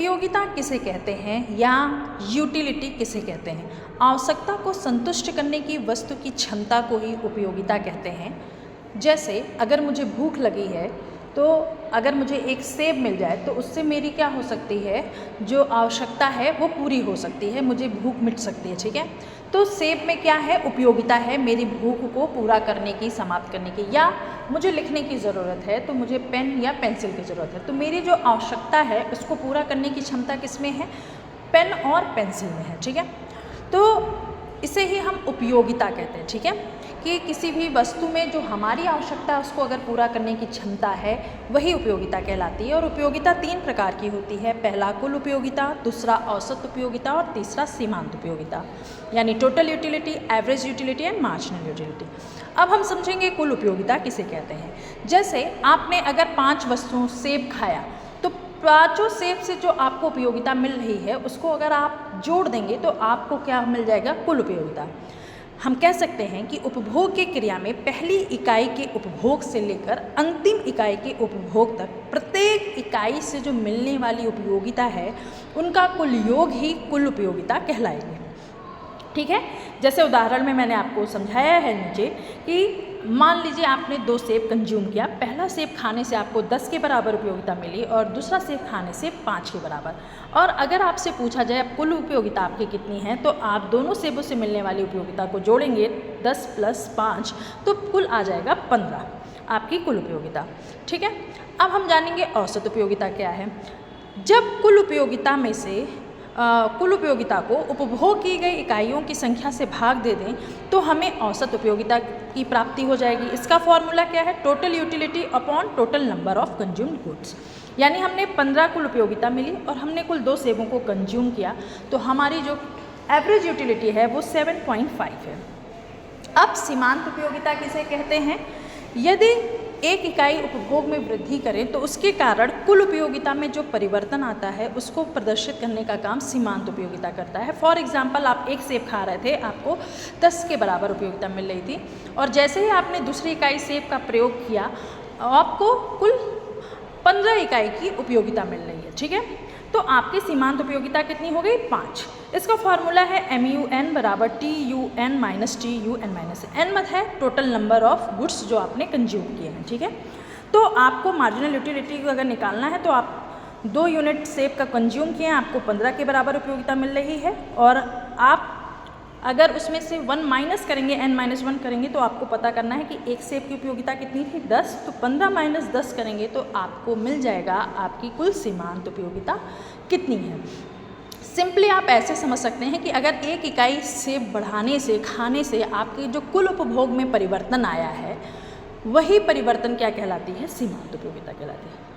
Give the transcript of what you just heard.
उपयोगिता किसे कहते हैं या यूटिलिटी किसे कहते हैं? आवश्यकता को संतुष्ट करने की वस्तु की क्षमता को ही उपयोगिता कहते हैं। जैसे अगर मुझे भूख लगी है तो अगर मुझे एक सेब मिल जाए तो उससे मेरी क्या हो सकती है, जो आवश्यकता है वो पूरी हो सकती है, मुझे भूख मिट सकती है। ठीक है, तो सेब में क्या है, उपयोगिता है मेरी भूख को पूरा करने की, समाप्त करने की। या मुझे लिखने की ज़रूरत है तो मुझे पेन या पेंसिल की ज़रूरत है, तो मेरी जो आवश्यकता है उसको पूरा करने की क्षमता किस में है, पेन और पेंसिल में है। ठीक है, तो इसे ही हम उपयोगिता कहते हैं। ठीक है, कि किसी भी वस्तु में जो हमारी आवश्यकता है उसको अगर पूरा करने की क्षमता है वही उपयोगिता कहलाती है। और उपयोगिता 3 प्रकार की होती है, पहला कुल उपयोगिता, दूसरा औसत उपयोगिता और तीसरा सीमांत उपयोगिता, यानी total utility, average utility and marginal utility. अब हम समझेंगे कुल उपयोगिता किसे कहते हैं। जैसे आपने अगर 5 वस्तुओं सेब खाया तो पाँचों सेब से जो आपको उपयोगिता मिल रही है उसको अगर आप जोड़ देंगे तो आपको क्या मिल जाएगा, कुल उपयोगिता। हम कह सकते हैं कि उपभोग की क्रिया में पहली इकाई के उपभोग से लेकर अंतिम इकाई के उपभोग तक प्रत्येक इकाई से जो मिलने वाली उपयोगिता है उनका कुल योग ही कुल उपयोगिता कहलाएगी। ठीक है, जैसे उदाहरण में मैंने आपको समझाया है नीचे कि मान लीजिए आपने 2 सेब कंज्यूम किया, पहला सेब खाने से आपको 10 के बराबर उपयोगिता मिली और दूसरा सेब खाने से 5 के बराबर। और अगर आपसे पूछा जाए अब कुल उपयोगिता आपकी कितनी है, तो आप दोनों सेबों से मिलने वाली उपयोगिता को जोड़ेंगे, 10 + 5, तो कुल आ जाएगा 15 आपकी कुल उपयोगिता। ठीक है, अब हम जानेंगे औसत उपयोगिता क्या है। जब कुल उपयोगिता में से कुल उपयोगिता को उपभोग की गई इकाइयों की संख्या से भाग दे दें तो हमें औसत उपयोगिता की प्राप्ति हो जाएगी। इसका फॉर्मूला क्या है, total utility upon total number of consumed goods. यानी हमने 15 कुल उपयोगिता मिली और हमने कुल 2 सेबों को कंज्यूम किया तो हमारी जो एवरेज यूटिलिटी है वो 7.5 है। अब सीमांत उपयोगिता किसे कहते हैं? यदि एक इकाई उपभोग में वृद्धि करें तो उसके कारण कुल उपयोगिता में जो परिवर्तन आता है उसको प्रदर्शित करने का काम सीमांत उपयोगिता करता है। फॉर एग्जांपल, आप एक सेब खा रहे थे, आपको 10 के बराबर उपयोगिता मिल रही थी और जैसे ही आपने दूसरी इकाई सेब का प्रयोग किया आपको कुल 15 इकाई की उपयोगिता मिल रही है। ठीक है, तो आपकी सीमांत उपयोगिता कितनी हो गई, 5। इसका फॉर्मूला है MUN = TUN - TUN - N मत है टोटल नंबर ऑफ गुड्स जो आपने कंज्यूम किए हैं। ठीक है, तो आपको मार्जिनल यूटिलिटी को अगर निकालना है तो आप 2 यूनिट सेब का कंज्यूम किए हैं, आपको 15 के बराबर उपयोगिता मिल रही है। और आप अगर उसमें से 1 माइनस करेंगे, N - 1 करेंगे तो आपको पता करना है कि एक सेब की उपयोगिता कितनी थी, 10, तो 15 - 10 करेंगे तो आपको मिल जाएगा आपकी कुल सीमांत उपयोगिता कितनी है। सिंपली आप ऐसे समझ सकते हैं कि अगर एक इकाई सेब बढ़ाने से, खाने से आपके जो कुल उपभोग में परिवर्तन आया है वही परिवर्तन क्या कहलाती है, सीमांत उपयोगिता कहलाती है।